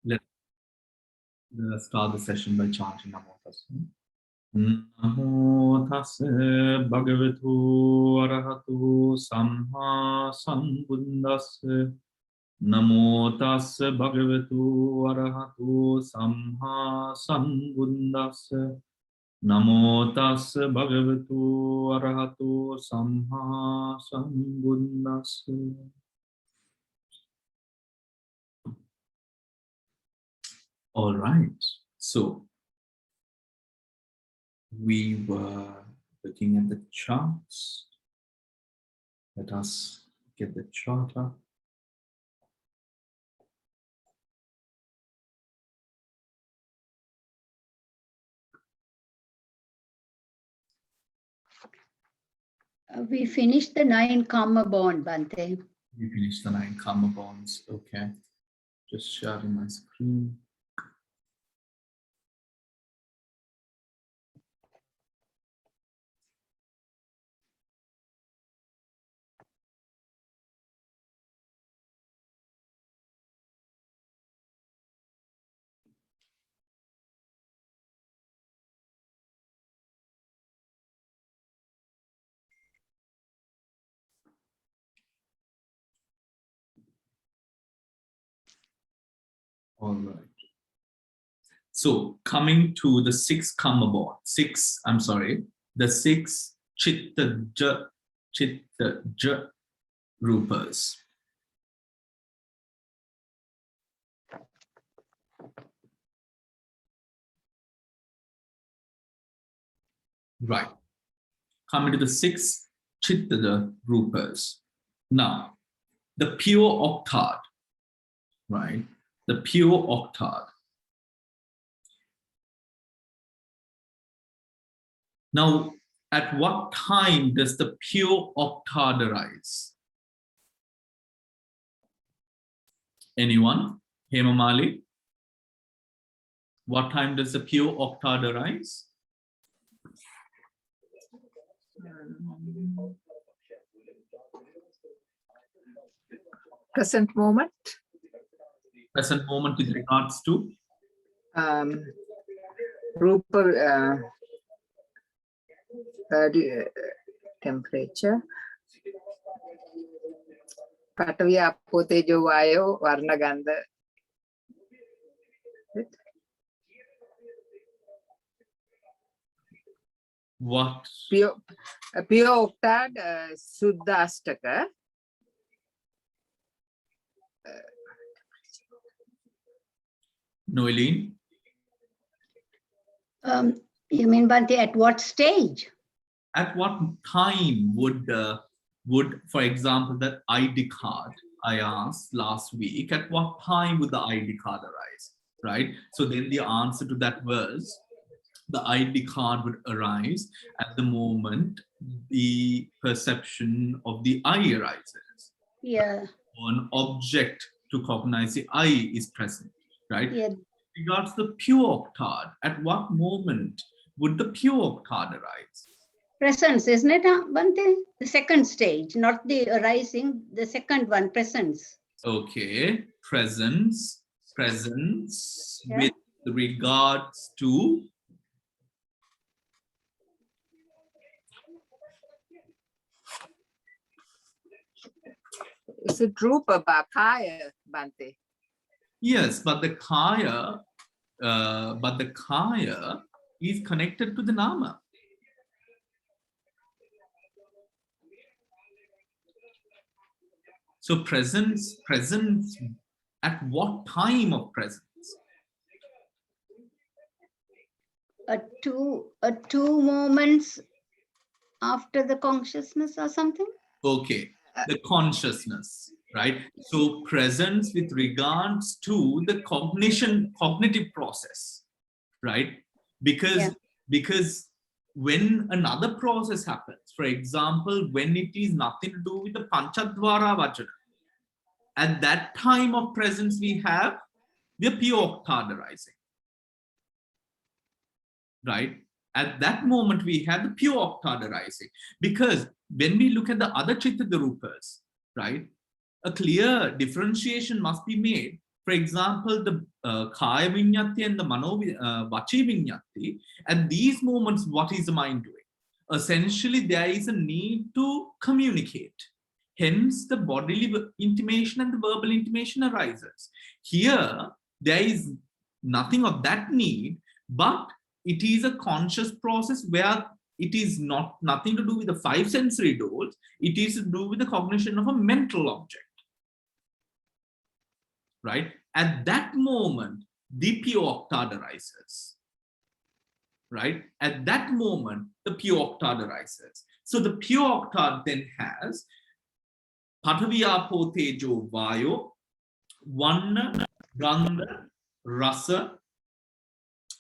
Let's start the session by chanting Namo Tassa. Namo Tassa Bhagavatu Arahatu Samma Sambuddhassa. Namo Tassa Bhagavatu Arahatu Samma Sambuddhassa. Namo Tassa Bhagavatu Arahatu Samma Sambuddhassa. All right, so we were looking at the charts. Let us get the chart up. We finished the 9 karma bond, Bhante. We finished the 9 karma bonds. Okay, just sharing my screen. All right. So coming to the 6 karma bond, the 6 chitta rupas. Right. Coming to the 6 chitta rupas. Now, the pure octad, right? The pure octad. Now, at what time does the pure octad arise? Anyone? Hemamali? What time does the pure octad arise? Present moment. Present moment with regards to? Rupa, temperature. Patavi Apo Tejo Vayo Varna Gandha. What? Pure octad, Suddha Astaka. Noeline? You mean, Bhante, at what stage? At what time would, for example, that ID card I asked last week, at what time would the ID card arise, right? So then the answer to that was, the ID card would arise at the moment the perception of the eye arises. Yeah. An object to cognize the eye is present, right? Yeah. Regards the pure octad, at what moment would the pure octad arise? Presence, isn't it, Bhante? The second stage, not the arising, the second one, presence. Okay, presence Yeah. with regards to Is it Rupa Kaya, Bhante? yes, but the kaya is connected to the nama. So presence at what time of presence? Two moments after the consciousness or something? Okay, the consciousness, right? So presence with regards to the cognitive process, right? Because when another process happens, for example, when it is nothing to do with the Panchadvara Vajana, at that time of presence we have the pure octad arising, right? At that moment we have the pure octad arising, because when we look at the other chitta rupas, right, a clear differentiation must be made. For example, the Kaya Vinyati and the Mano Vachi Vinyati, at these moments, what is the mind doing? Essentially, there is a need to communicate. Hence, the bodily intimation and the verbal intimation arises. Here, there is nothing of that need, but it is a conscious process where it is nothing to do with the five sensory doors. It is to do with the cognition of a mental object. Right? At that moment, the pure octad arises. Right? At that moment, the pure octad arises. So the pure octad then has Pathavi Apo Tejo Vayo, Vanna, Gandha, Rasa,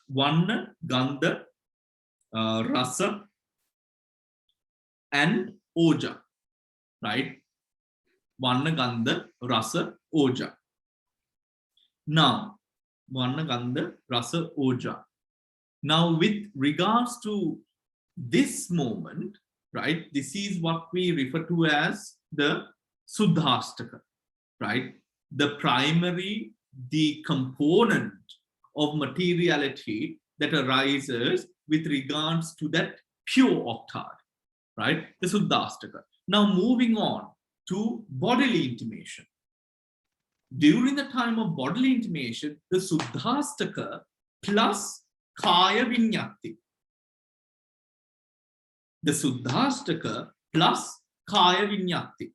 Vanna, Gandha, Rasa, and Oja. Right? Vanna, Gandha, Rasa, Oja. Now, Varna, Gandha, Rasa, Oja. Now, with regards to this moment, right, this is what we refer to as the Suddhastaka, right? The primary, the component of materiality that arises with regards to that pure octad, right? The Suddhastaka. Now, moving on to bodily intimation. During the time of bodily intimation, the Suddhastaka plus Kaya Vinyati. The Suddhastaka plus Kaya Vinyati.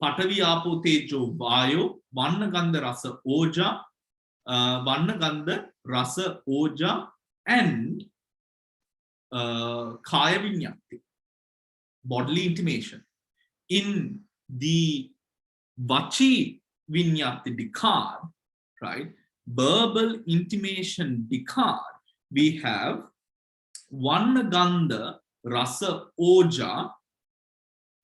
Patavi Apo Tejo Vayo, Vanna Gandha Rasa Oja, Vanna Gandha Rasa Oja, and Kaya Vinyati. Bodily intimation. In the Vachi Vinyati Dikar, right? Verbal intimation Dikar, we have Vanna Gandha Rasa Oja.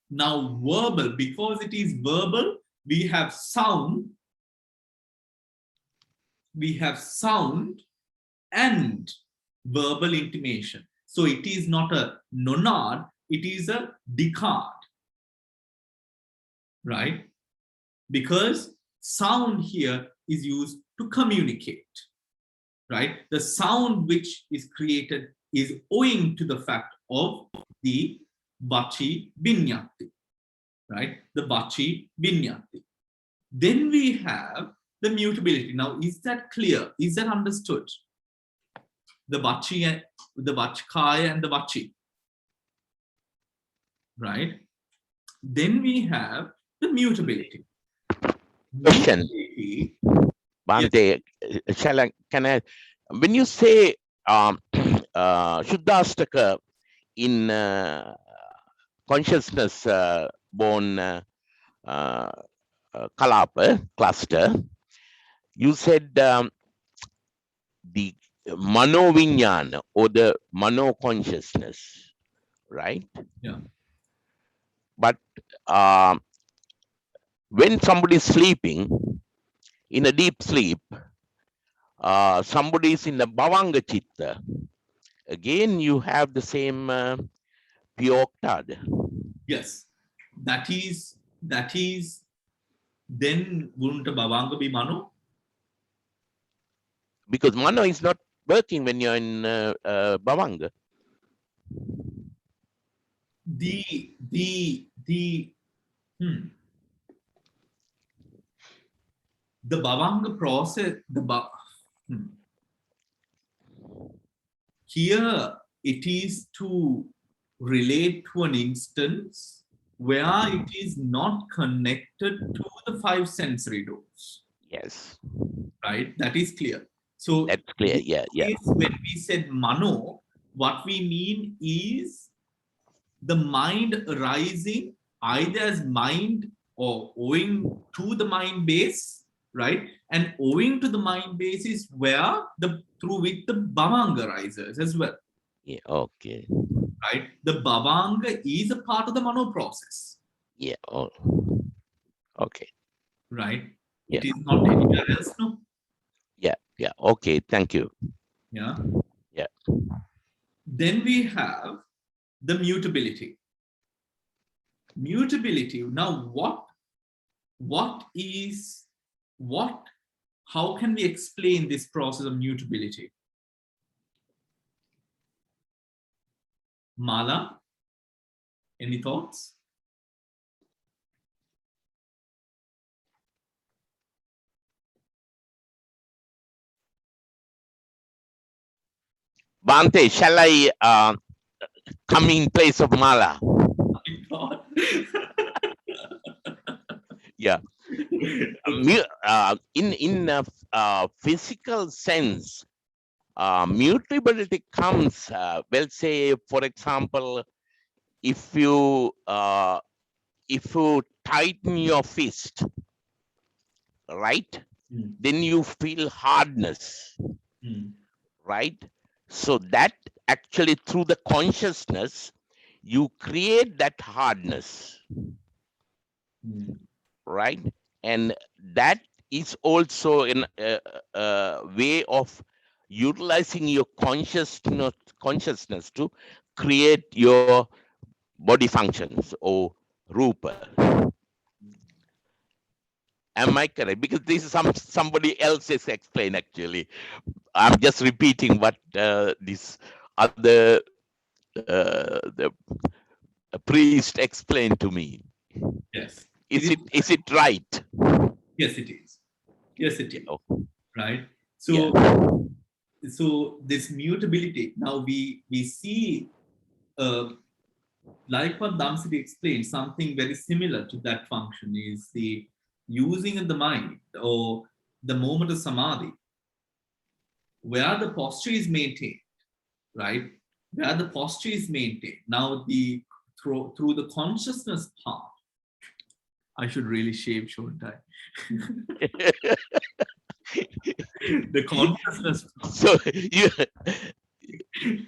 Now verbal, because it is verbal, we have sound and verbal intimation. So it is not a nonad, it is a Dikar, right? Because sound here is used to communicate, right? The sound which is created is owing to the fact of the Vachi Vinyati, right? The Vachi Vinyati. Then we have the mutability. Now, is that clear? Is that understood? The Vachi, the Vachkaya and the Vachi, right? Then we have the mutability. Question. Bhante, can I, when you say Shuddhastaka in consciousness born Kalapa cluster, you said the Mano Vinyana or the Mano consciousness, right? Yeah. But when somebody is sleeping in a deep sleep, somebody is in the Bhavanga Chitta, again you have the same pure octad. Yes, that is then wouldn't a Bhavanga be Mano? Because Mano is not working when you're in Bhavanga. The Bhavanga process, here it is to relate to an instance where it is not connected to the five sensory doors. Yes. Right? That is clear. So that's clear. Yeah. When we said Mano, what we mean is the mind arising either as mind or owing to the mind base, right? And owing to the mind base is where through which the Bhavanga arises as well. Yeah. Okay. Right? The Bhavanga is a part of the Mano process. Yeah. Oh. Okay. Right? Yeah. It is not anywhere else, no? Yeah. Yeah. Okay. Thank you. Yeah. Yeah. Then we have the mutability. Mutability. Now, what is how can we explain this process of mutability? Mala, any thoughts? Bhante, shall I come in place of Mala? Yeah. In physical sense, mutability comes, well, say, for example, if you tighten your fist, right, then you feel hardness, right? So that actually through the consciousness, you create that hardness, right? And that is also in a way of utilizing your consciousness to create your body functions or Rupa. Am I correct? Because this is somebody else's explain actually. I'm just repeating what this other the priest explained to me. Yes. Is it right? Yes, it is. Yes, it is. Oh. Right. So, Yeah. so this mutability, now we see, like what Dhamma explained, something very similar to that function is the using of the mind or the moment of samadhi, where the posture is maintained, right? Where the posture is maintained. Now, through the consciousness part, I should really shave, shouldn't I? The consciousness part. So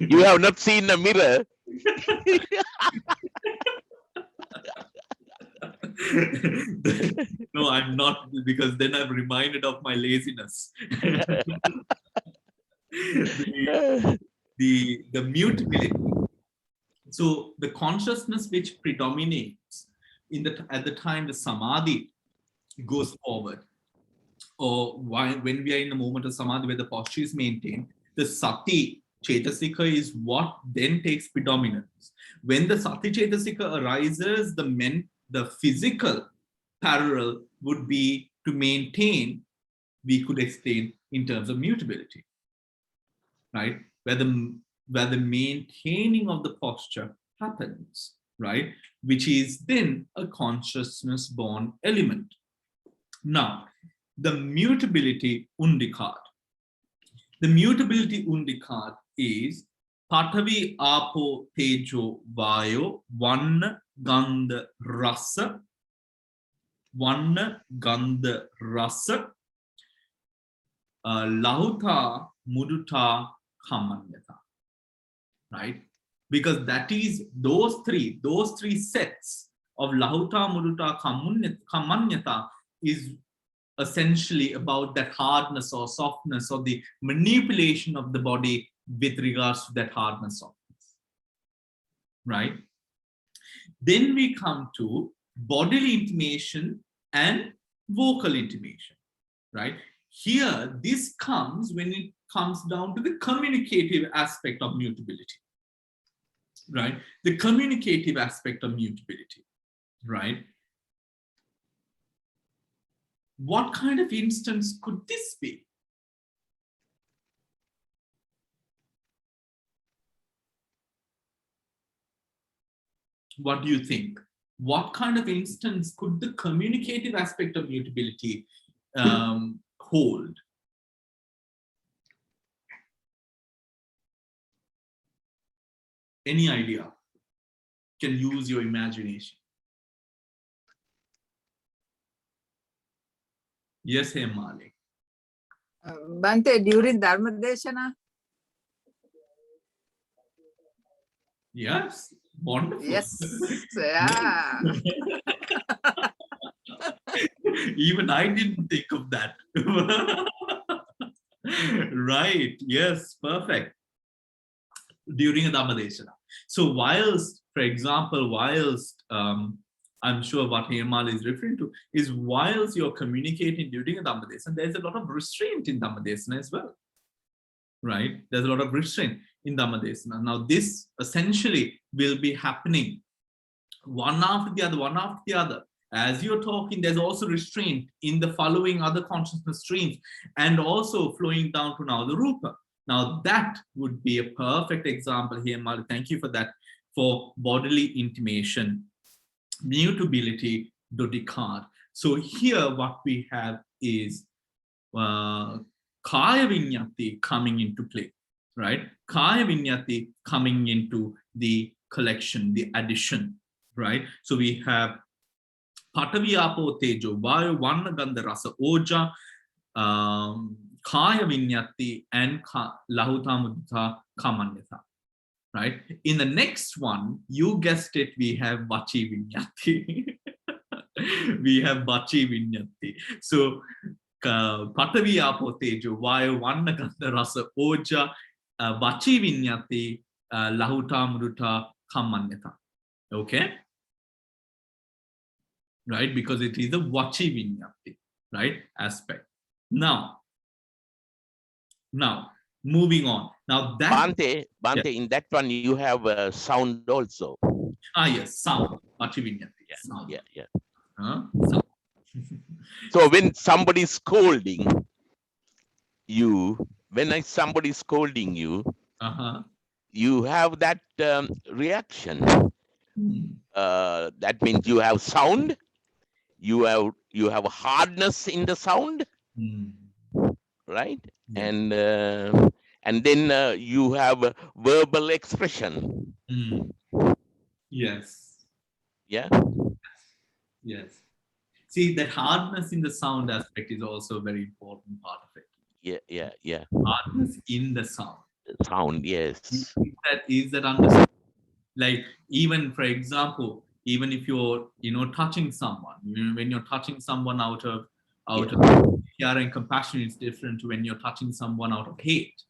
you have not seen a mirror. No, I'm not, because then I'm reminded of my laziness. the mutability. So the consciousness which predominates at the time the samadhi goes forward, or when we are in the moment of samadhi where the posture is maintained, the sati chetasika is what then takes predominance. When the sati chetasika arises, the physical parallel would be to maintain, we could explain in terms of mutability, right? Where the maintaining of the posture happens, right? Which is then a consciousness born element. Now, the mutability undikad. The mutability undikad is Patavi, Apo, Tejo, Vayo, Vanna, Gandha, Rasa, Vanna, Gandha, Rasa, Lahuta, Muduta, Kamanyata. Right? Because that is those three sets of Lahuta, Muduta, Kamanyata is essentially about that hardness or softness or the manipulation of the body with regards to that hardness, softness. Right? Then we come to bodily intimation and vocal intimation. Right? Here, this comes when it comes down to the communicative aspect of mutability. Right? The communicative aspect of mutability. Right? What kind of instance could this be? What do you think? What kind of instance could the communicative aspect of mutability hold? Any idea? You can use your imagination. Yes, Hemali. Bhante, during Dharma Deshana? Yes, wonderful. Yes, yeah. Even I didn't think of that. Right, yes, perfect. During a Dhamma Deshana. So whilst, for example, I'm sure what Hemal is referring to is whilst you're communicating during a Dhamma Desana, there's a lot of restraint in Dhamma Desana as well, right? There's a lot of restraint in Dhamma Desana. Now, this essentially will be happening one after the other, one after the other. As you're talking, there's also restraint in the following other consciousness streams and also flowing down to now the Rupa. Now, that would be a perfect example here, Mali. Thank you for that, for bodily intimation, mutability, dodicad. So here what we have is kaya vinyati coming into play, right? Kaya vinyati coming into the collection, the addition, right? So we have patavi apo tejo, vayu, vanna, gandha, rasa, oja, kaya vinyati, and lahuta, mudita, kamanyata. Right? In the next one, you guessed it, we have Vachi Vinyati. We have Vachi Vinyati. So, Patavi Apo Tejo, Vayu, Vanna, Gandha, Rasa, Oja, Vachi Vinyati, Lahuta, Mruta, Kamanyata. Okay? Right? Because it is the Vachi Vinyati, right? Aspect. Now, moving on. Now that Bhante, yeah. in that one you have sound also. Yes, sound. Vachi Vinyati. Yeah, Sound. yeah. Sound. So when somebody is scolding you, somebody is scolding you, you have that reaction. That means you have sound, you have hardness in the sound, right? Yes. And then you have verbal expression. Yes. Yeah. Yes. See, that hardness in the sound aspect is also a very important part of it. Yeah. Hardness in the sound. Sound, yes. Is that understood? Like, even for example, even if you're touching someone, when you're touching someone out of care and compassion, it's different to when you're touching someone out of hate.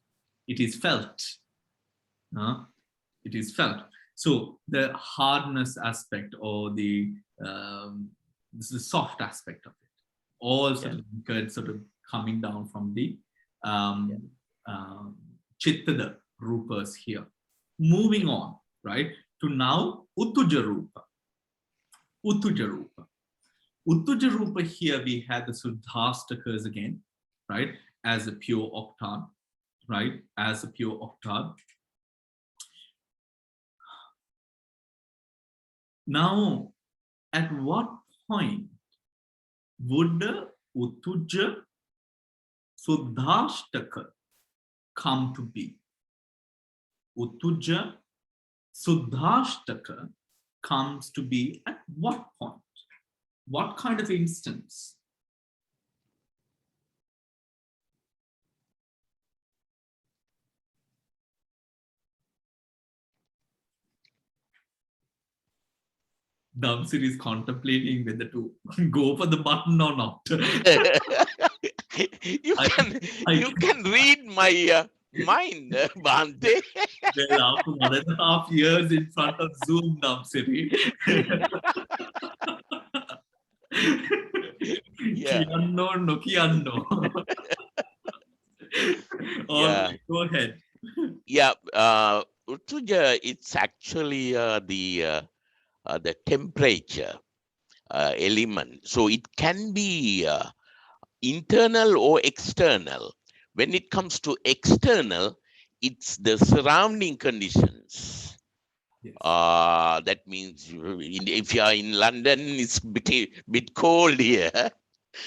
It is felt. It is felt. So the hardness aspect or the this is the soft aspect of it, all sort of coming down from the Chittada Rupas here. Moving on, right, to now Uttuja Rupa. Uttuja Rupa. Uttuja Rupa here we had the Suddhastakas again, right, as a pure octave, right, as a pure octave. Now, at what point would the Uttuja Suddhashtaka come to be? Uttuja Suddhashtaka comes to be at what point? What kind of instance? Damsir is contemplating whether to go for the button or not. You can read my mind, Bhante. Well, after 1.5 years in front of Zoom, Damsiri. Kianno, Kianno. Go ahead. Yeah, Uttuja, it's actually the temperature element. So it can be internal or external. When it comes to external, it's the surrounding conditions. Yes. That means if you are in London, it's a bit cold here.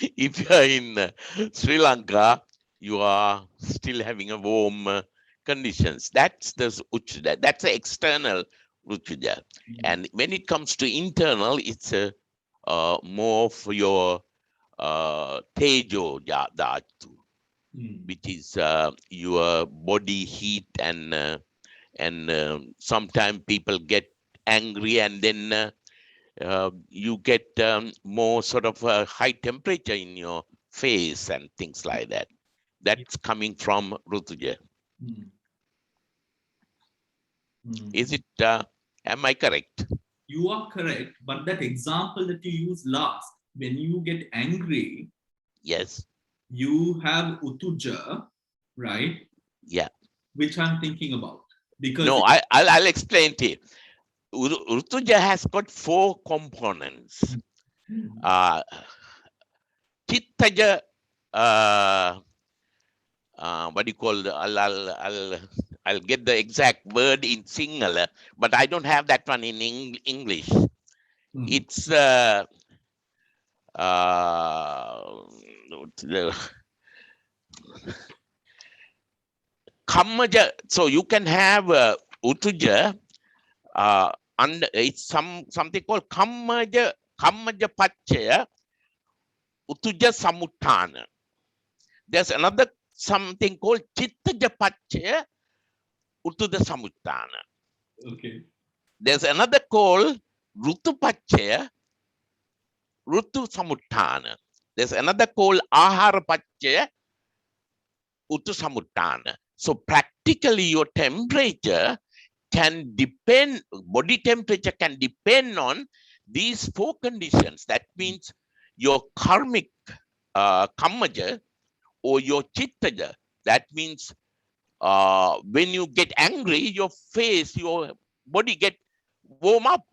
If you are in Sri Lanka, you are still having a warm conditions. That's the Uttuja. That's the external Uttuja. And when it comes to internal, it's more for your Tejo Dhatu, which is your body heat, and sometimes people get angry, and then you get more sort of high temperature in your face and things like that. That's coming from Rutuja. Is it? Am I correct? you are correct, but that example that you used last, when you get angry, Yes. you have utuja, right? Yeah. Which I'm thinking about. Because No, I'll explain to you. Utuja has got 4 components. Chittaja, what do you call the, I'll get the exact word in Sinhala, but I don't have that one in English. It's Kammaja. So you can have Utuja, and it's something called Kammaja Pachaya Utuja Samuttana. There's another something called Chittaja Pachaya Utuja Samuttana. okay. There's another called Rutu Pachaya Rutu Samuttana. There's another called Ahara Pachaya Utu Samuttana. So practically your temperature can depend, body temperature can depend on these 4 conditions. That means your karmic kammaja or your chittaja. That means when you get angry, your face, your body get warm up,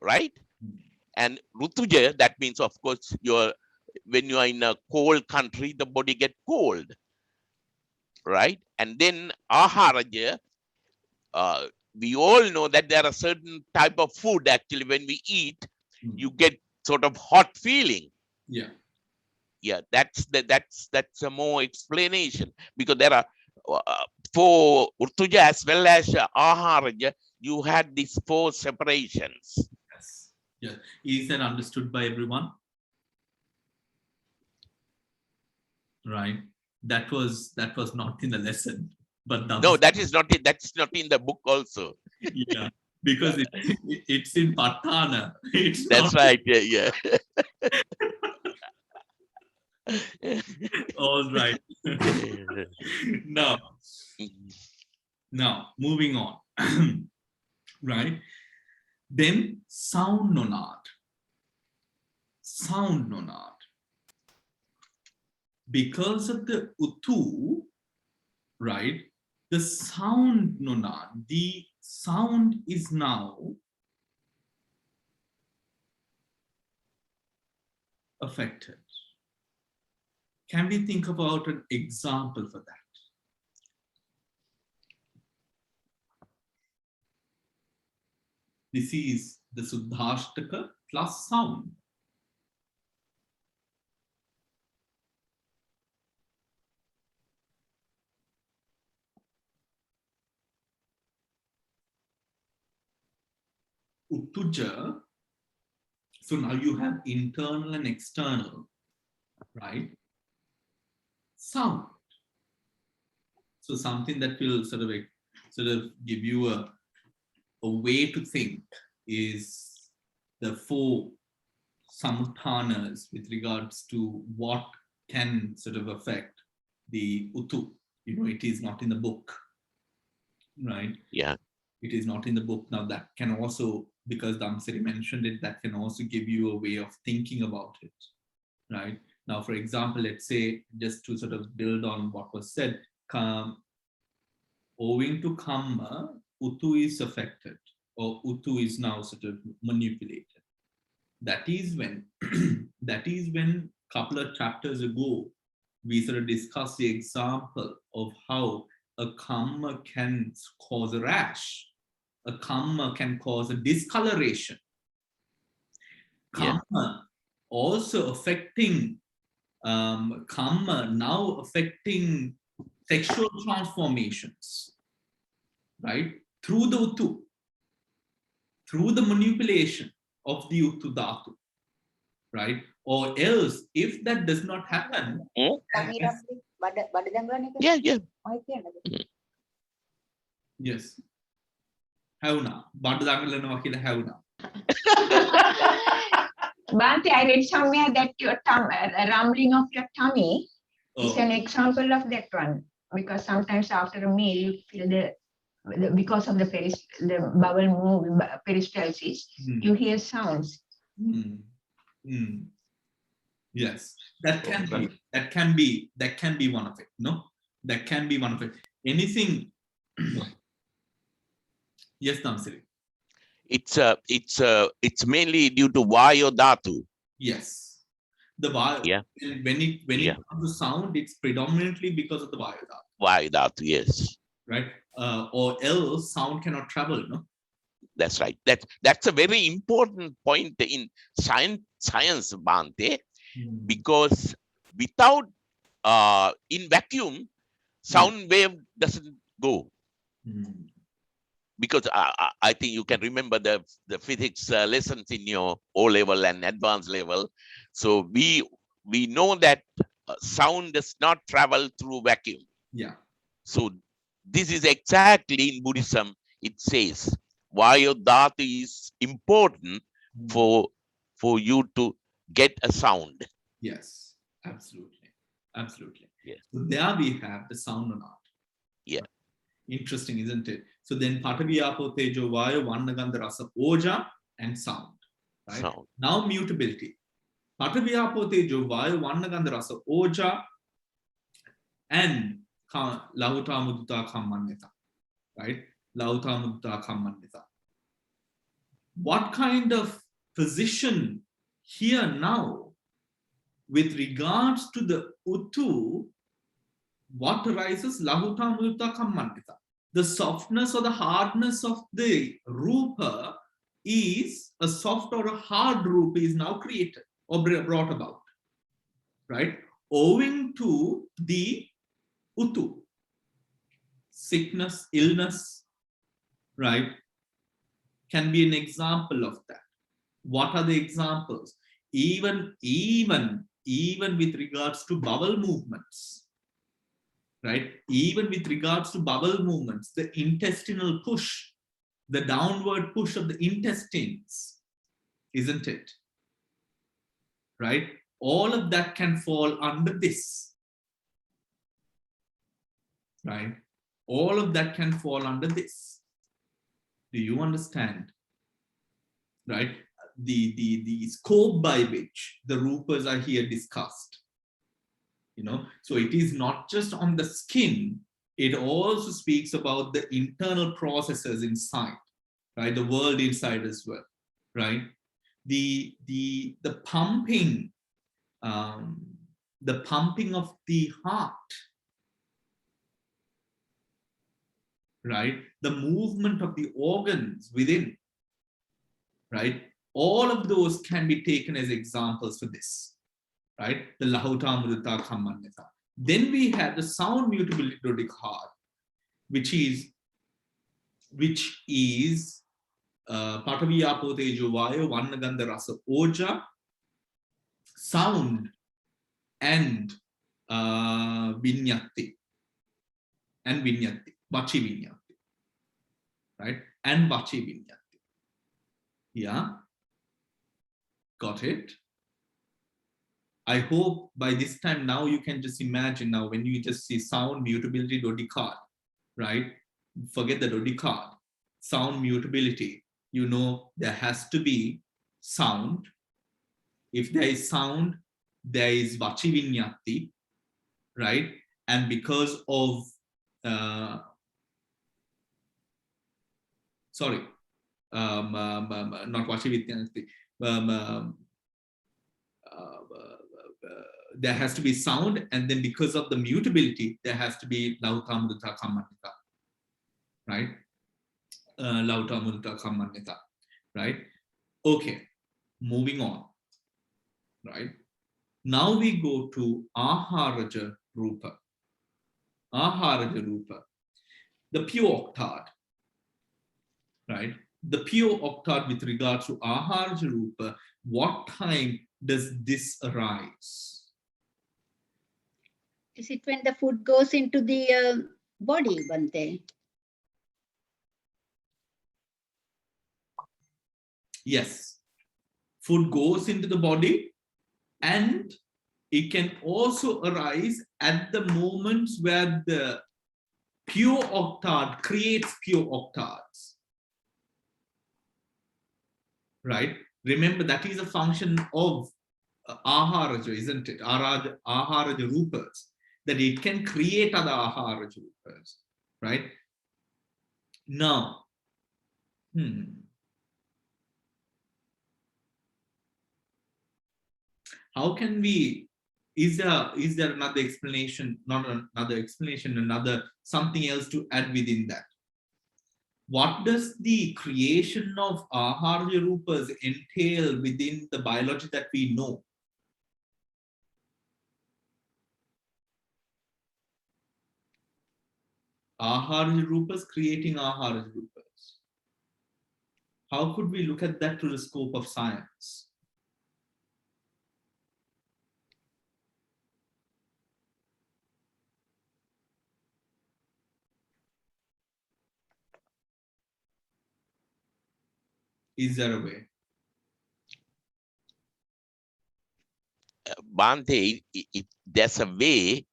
right? And rutuja, that means, of course, when you are in a cold country, the body get cold, right? And then aharaja, we all know that there are certain type of food, actually, when we eat, you get sort of hot feeling. Yeah. Yeah, that's a more explanation, because there are for Urtuja as well as Aharaja, you had these 4 separations. Yes. Yeah. Is that understood by everyone? Right. That was not in the lesson, but No, that is not it. That's not in the book also. yeah, because it's in Patana. It's That's not. right. Yeah. All right. Now, moving on. Right. Then sound nonad. Sound nonad. Because of the utu, right? The sound nonad, the sound is now affected. Can we think about an example for that? This is the Suddhashtaka plus sound. Uttuja. So now you have internal and external, right? Sound. So something that will sort of give you a way to think is the 4 samutthanas with regards to what can sort of affect the utu. You know, it is not in the book, right? Yeah. It is not in the book. Now that can also, because Dhamma mentioned it, that can also give you a way of thinking about it, right? Now, for example, let's say, just to sort of build on what was said, owing to karma, utu is affected, or utu is now sort of manipulated. That is when, couple of chapters ago, we sort of discussed the example of how a karma can cause a rash. A karma can cause a discoloration. Karma also affecting, karma now affecting sexual transformations, right? Through the utu, through the manipulation of the utu dhatu, right? Or else, if that does not happen, Yeah. yes. Have now. Have now. Bhante, I read somewhere that your rumbling of your tummy is an example of that one. Because sometimes after a meal, you feel the because of the bowel move, peristalsis, you hear sounds. Yes, that can be one of it. No, that can be one of it. Anything? Yes, Namsiri. It's mainly due to Vayo Dhatu. Yes, the Vayo. Yeah. When it comes to sound, it's predominantly because of the Vayo Dhatu. Vayo Dhatu, yes. Right, or else sound cannot travel. No. That's right. That's a very important point in science, Bhante, because without in vacuum, sound wave doesn't go. Because I think you can remember the physics lessons in your O-level and advanced level. So we know that sound does not travel through vacuum. Yeah. So this is exactly in Buddhism. It says Vayo Dhatu is important for you to get a sound. Yes, absolutely, absolutely. Yeah. So there we have the sound or not. Yeah. Interesting, isn't it? So then Patavi Apo Tejo Vayo Varna Gandha Rasa Oja and sound. Right? Sound. Now mutability. Patavi Apo Tejo Vayo Varna Gandha Rasa Oja and Lauta Mudita Kammanyata. Right? Lauta Mudita Kammanyata. What kind of position here now with regards to the Uttu? What arises? Lahuta Mudita Kammanyata. The softness or the hardness of the Rupa is a soft or a hard Rupa is now created or brought about, right? Owing to the Uttu, sickness, illness, right? Can be an example of that. What are the examples? Even with regards to bowel movements. Right? Even with regards to bowel movements, the intestinal push, the downward push of the intestines, isn't it? Right? All of that can fall under this. Right? All of that can fall under this. Do you understand? Right? The scope by which the rupas are here discussed. You know, so it is not just on the skin, it also speaks about the internal processes inside, right? The world inside as well, right? The pumping, the pumping of the heart, right? The movement of the organs within, right? All of those can be taken as examples for this. Right? The Lahuta Mudita Kammanyata. Then we have the sound mutability dodikar, which is Patavi Apo Tejo Vayo Varna Gandha Rasa Oja, sound and vinyati. And vinyati, vachi vinyati. Right? And vachi vinyati. Yeah. Got it? I hope by this time now you can just imagine now when you just see sound mutability dodikar, right? Forget the dodikar. Sound mutability, you know there has to be sound. If there is sound, there is vachi vinyati, right? And because of not vachi vinyati, there has to be sound, and then because of the mutability, there has to be Lauta Mudita Kammanyata, right? Lauta Mudita Kammanyata, right? Okay, moving on, right? Now we go to Aharaja Rupa. Aharaja Rupa, the pure octad, right? The pure octad with regards to Aharaja Rupa, what time does this arise? Is it when the food goes into the body, Bhante? Yes. Food goes into the body, and it can also arise at the moments where the pure octad creates pure octads. Right? Remember, that is a function of aharaja, isn't it? Aharaja rupas, that it can create other aharaja rupas, right? Now, how can we, is there another explanation, not another explanation, something else to add within that? What does the creation of aharaja rupas entail within the biology that we know? Aharaja rupas creating aharaja rupas. How could we look at that through the scope of science? Is there a way? Bhante, there's a way,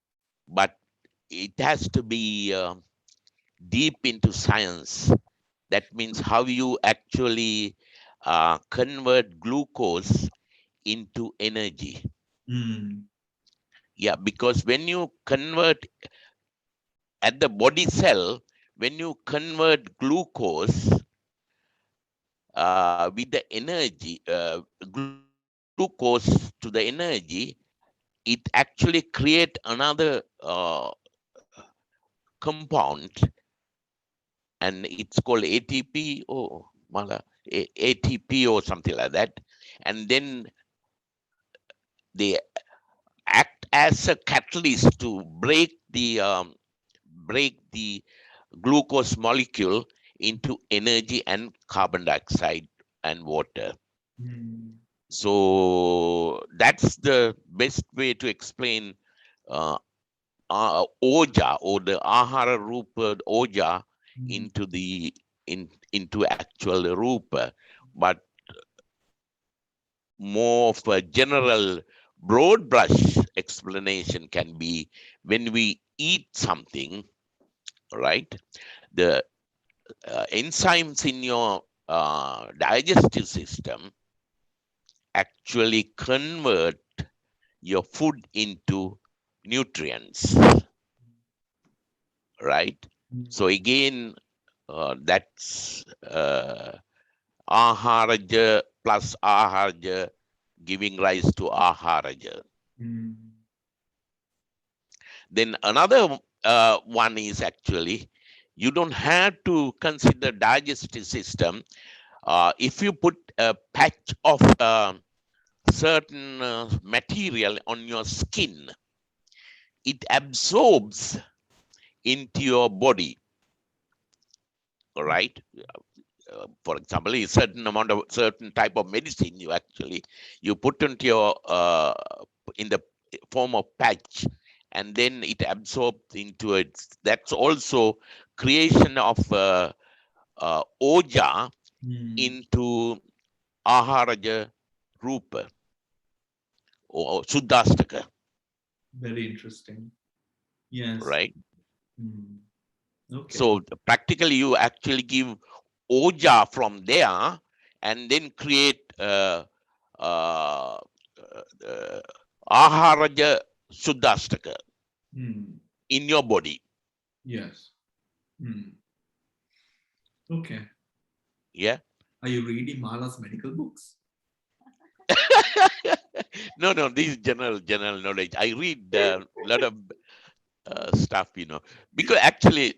but it has to be deep into science. That means how you actually convert glucose into energy. Yeah, because when you convert at the body cell, when you convert glucose with the energy, glucose to the energy, it actually create another compound, and it's called ATP or ATP or something like that. And then they act as a catalyst to break the glucose molecule into energy and carbon dioxide and water. So that's the best way to explain oja, or the ahara rupa oja, into the into actual rupa. But more of a general broad brush explanation can be, when we eat something, right, the enzymes in your digestive system actually convert your food into nutrients, right? So again, that's aharaja plus aharaja giving rise to aharaja. Then another one is actually, you don't have to consider digestive system. If you put a patch of certain material on your skin, it absorbs into your body, right? For example, a certain type of medicine you put into your in the form of patch, and then it absorbs into it. That's also creation of oja into aharaja rupa or suddhastaka. Very interesting. Yes. Right. Okay. So practically you actually give oja from there and then create aharaja suddhastaka in your body. Yes. Okay. Yeah. Are you reading Mala's medical books? No, this is general knowledge. I read a lot of stuff, because actually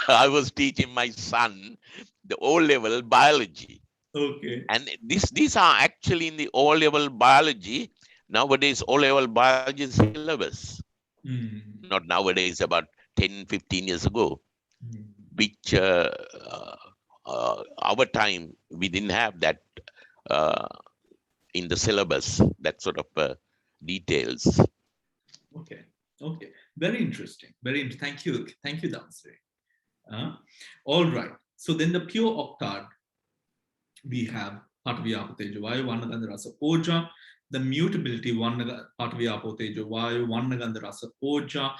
I was teaching my son the O-level biology. Okay. And these are actually in the O-level biology. Nowadays, O-level biology syllabus. Not nowadays, about 10, 15 years ago, which our time, we didn't have that in the syllabus, that sort of details. Okay. Very interesting. Thank you, Dhamma. All right. So then the pure octad, we have Patavya Tejo Vayu, Vannagandha Rasa Oja. The mutability, Patavya Tejo Vayu, Vannagandha Rasa Oja,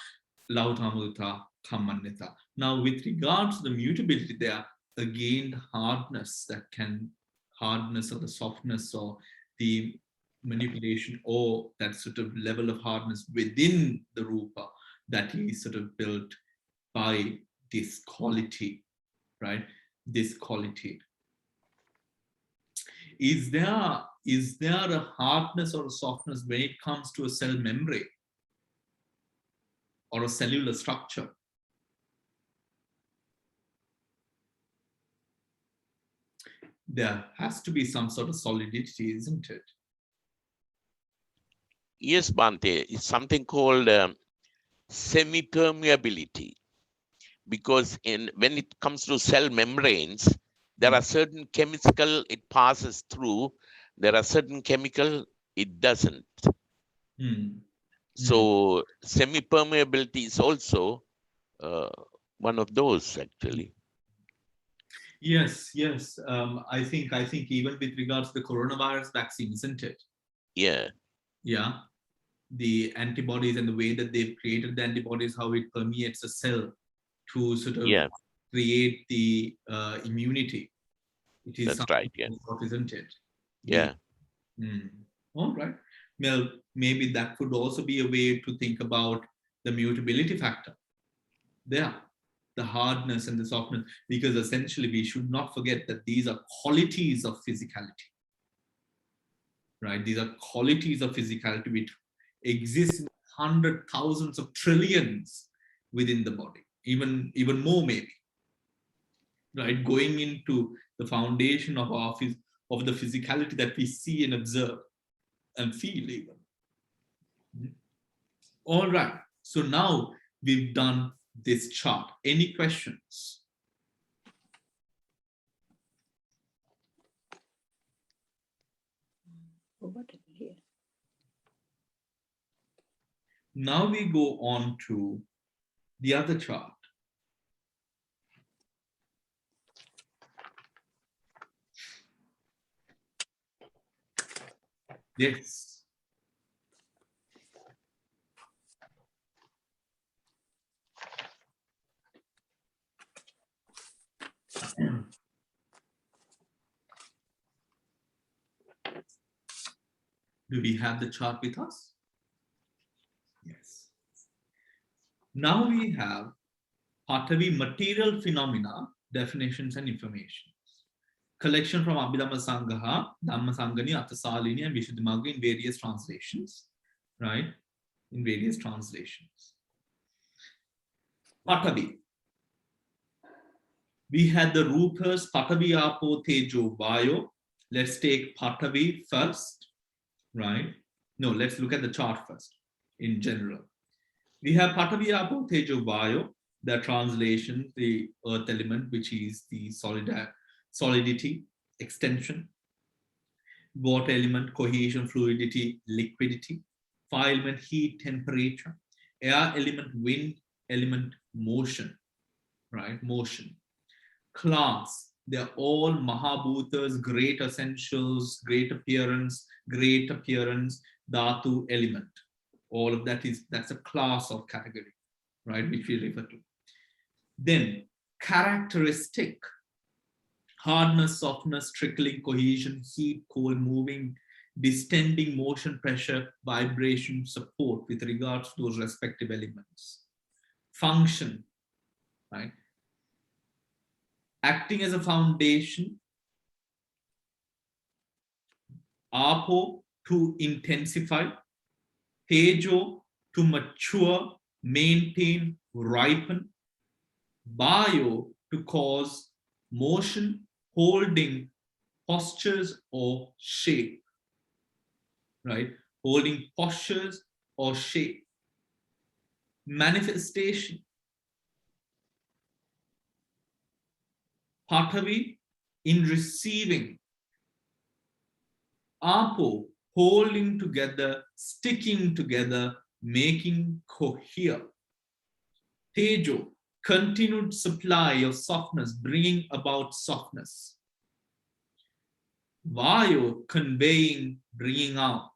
Lautamudita, kamannita. Now, with regards to the mutability, there are again hardness or the softness or the manipulation or that sort of level of hardness within the rupa that is sort of built by this quality, right? This quality. Is there a hardness or a softness when it comes to a cell membrane or a cellular structure? There has to be some sort of solidity, isn't it? Yes, Bhante, it's something called semi-permeability. Because when it comes to cell membranes, there are certain chemical it passes through, there are certain chemical it doesn't. So semi-permeability is also one of those actually. Yes. I think even with regards to the coronavirus vaccine, isn't it? Yeah. Yeah. The antibodies and the way that they've created the antibodies, how it permeates a cell to sort of create the immunity. It is That's right. Yeah. Isn't it? Yeah. All right. Well, maybe that could also be a way to think about the mutability factor. There, the hardness and the softness, because essentially we should not forget that these are qualities of physicality. Right? These are qualities of physicality which exist in hundreds, thousands of trillions within the body, even more maybe. Right? Going into the foundation of the physicality that we see and observe and feel even. All right. So now we've done this chart. Any questions? Now we go on to the other chart. Yes. Do we have the chart with us? Yes. Now we have Patavi material phenomena, definitions and information. Collection from Abhidhamma Sangaha, Dhamma Sangani, Athasalini, and Vishuddhimagga in various translations, right? In various translations. Patavi. We had the Rupas, Patavi, Apo, Tejo, Vayo. Let's take Patavi first, right? No, let's look at the chart first in general. We have Patavi, Apo, Tejo, Vayo, the translation, the earth element, which is the solidity, extension. Water element, cohesion, fluidity, liquidity. Fire element, heat, temperature. Air element, wind element, motion, right? Motion. Class, they're all Mahabhutas, great essentials, great appearance, Dhatu element. All of that's a class of category, right? Which we refer to. Then characteristic, hardness, softness, trickling, cohesion, heat, cold, moving, distending, motion, pressure, vibration, support with regards to those respective elements. Function, right? Acting as a foundation. Apo, to intensify. Tejo, to mature, maintain, ripen. Bio, to cause motion, holding, postures or shape, right? Holding postures or shape. Manifestation. Patavi, in receiving. Apo, holding together, sticking together, making cohere. Tejo, continued supply of softness, bringing about softness. Vayo, conveying, bringing out.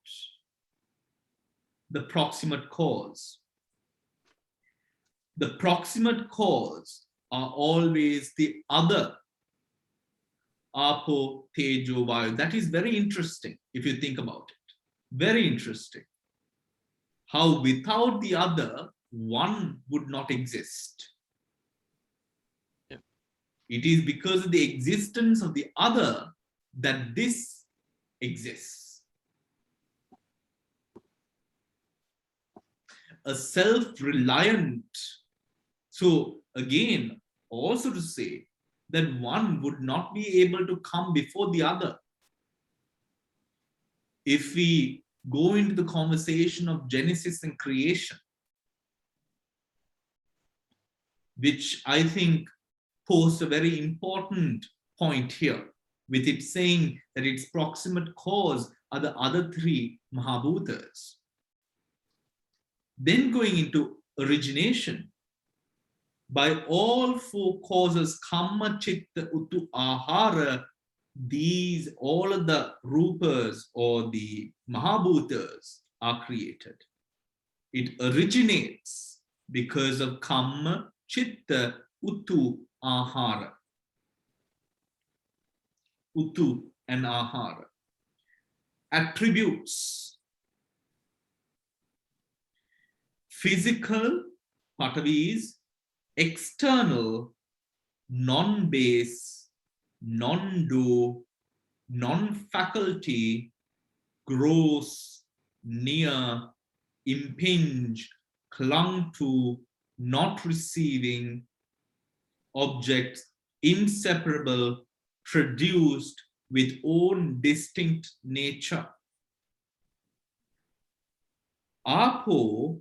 The proximate cause. the proximate cause are always the other. Apo, Tejo, Vayu. That is very interesting if you think about it. Very interesting. How without the other, one would not exist. Yeah. It is because of the existence of the other that this exists. A self-reliant. So again, also to say that one would not be able to come before the other. If we go into the conversation of Genesis and creation, which I think posed a very important point here, with it saying that its proximate cause are the other three Mahabhutas. Then going into origination, by all four causes, Kamma, Chitta, Uttu, Ahara, these, all of the Rupas or the Mahabhutas are created. It originates because of Kamma, Chitta, Uttu, Ahara. Uttu and Ahara. Attributes. Physical, Patavi is external, non-base, non-do, non-faculty, gross, near, impinge, clung to, not receiving, objects, inseparable, produced with own distinct nature. Apo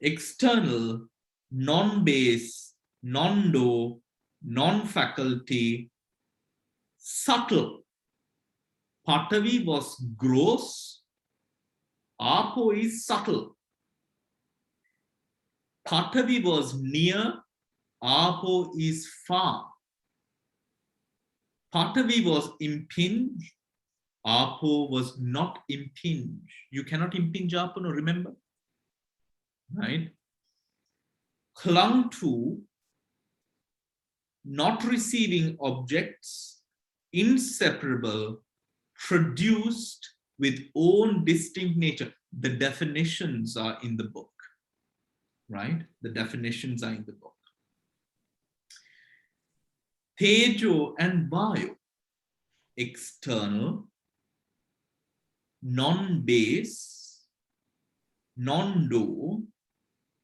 external, non-base, non-do, non-faculty, subtle. Patavi was gross, Apo is subtle. Patavi was near, Apo is far. Patavi was impinged, Apo was not impinged. You cannot impinge Apo, no, remember? Right? Clung to, not receiving objects, inseparable, produced with own distinct nature. The definitions are in the book, right? The definitions are in the book. Tejo and Vayu, external, non-base, non-do,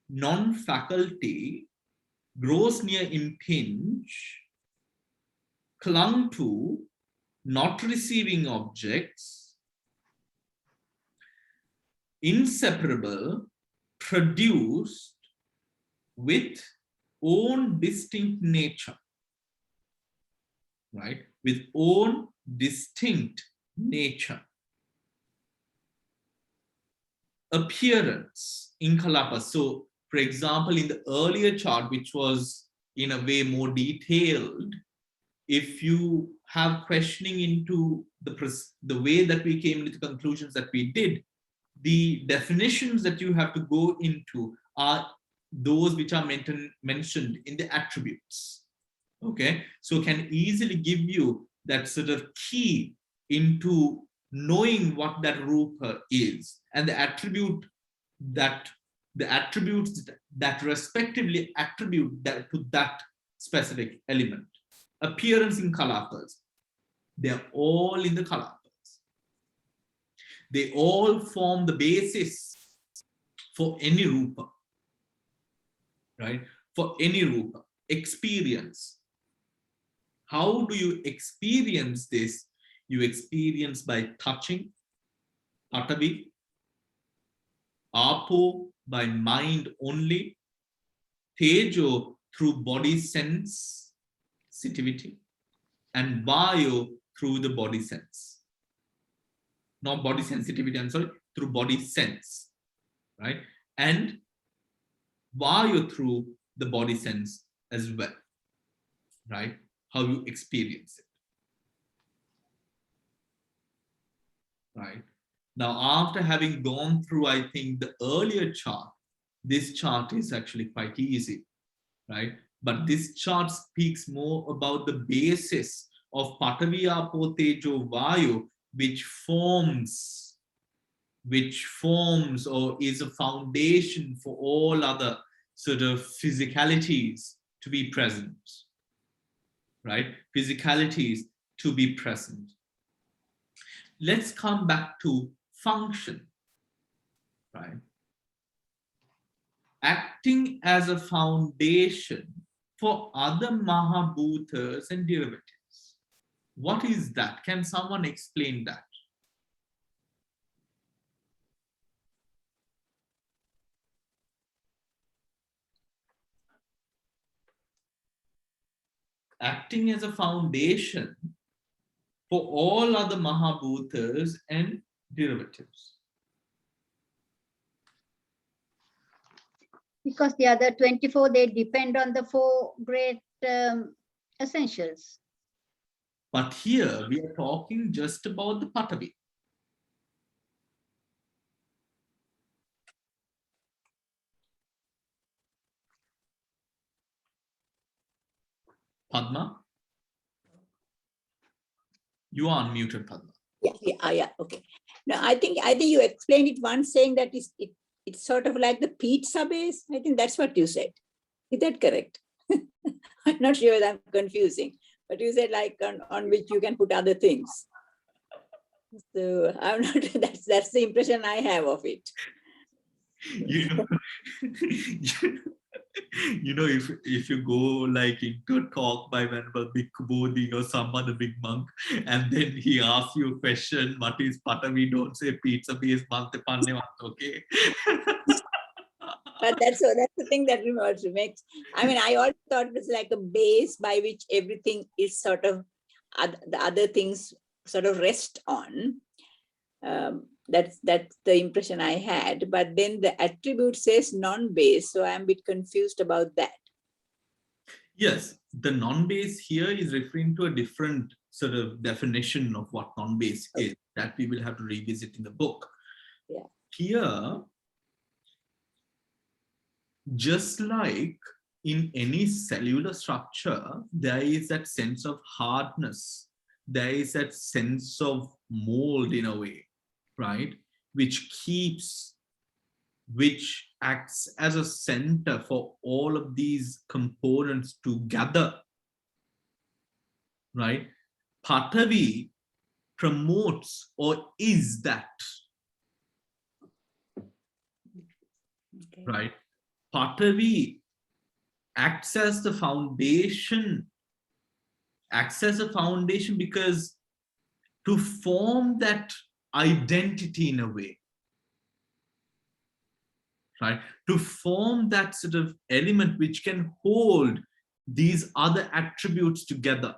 non-faculty, gross near impinge, clung to, not receiving objects, inseparable, produced with own distinct nature, right? With own distinct nature. Appearance, Inkalapa. So, for example, in the earlier chart, which was in a way more detailed, if you have questioning into the way that we came into the conclusions that we did, the definitions that you have to go into are those which are mentioned in the attributes. Okay, so can easily give you that sort of key into knowing what that Rupa is, and the attributes that respectively attribute that to that specific element. Appearance in Kalapas, they're all in the Kalapas. They all form the basis for any Rupa, right? For any Rupa. Experience. How do you experience this? You experience by touching, Patavi, Apo by mind only, Tejo through body sensitivity, and Vayu through the body sense. Not body sensitivity, I'm sorry, through body sense, right? And Vayu through the body sense as well, right? How you experience it, right? Now, after having gone through, I think, the earlier chart, this chart is actually quite easy, right? But this chart speaks more about the basis of Patavi, Apo, Tejo, Vayu, which forms or is a foundation for all other sort of physicalities to be present, right? Physicalities to be present. Let's come back to function, right? Acting as a foundation for other Mahabhutas and derivatives. What is that? Can someone explain that? Acting as a foundation for all other Mahabhutas and derivatives. Because the other 24, they depend on the 4 great essentials. But here we are talking just about the Patavi. Padma? You are unmuted, Padma. Yeah, okay. Now I think you explained it once, saying that it's sort of like the pizza base. I think that's what you said. Is that correct? I'm not sure that I'm confusing, but you said like on which you can put other things. So I'm not. That's the impression I have of it. You know, if you go like into a talk by Venerable Bhikkhu Bodhi or some other big monk, and then he asks you a question, what is Patavi? Don't say pizza base, Bhante Pannavamsa, okay? But that's the thing that makes. I mean, I always thought it was like a base by which everything is sort of the other things sort of rest on. That's the impression I had. But then the attribute says non-base, so I'm a bit confused about that. Yes, the non-base here is referring to a different sort of definition of what non-base is that we will have to revisit in the book. Yeah. Here, just like in any cellular structure, there is that sense of hardness. There is that sense of mold in a way, right? Which acts as a center for all of these components together, right? Patavi promotes or is that, Okay. right? Patavi acts as the foundation, because to form that identity in a way, right? To form that sort of element which can hold these other attributes together,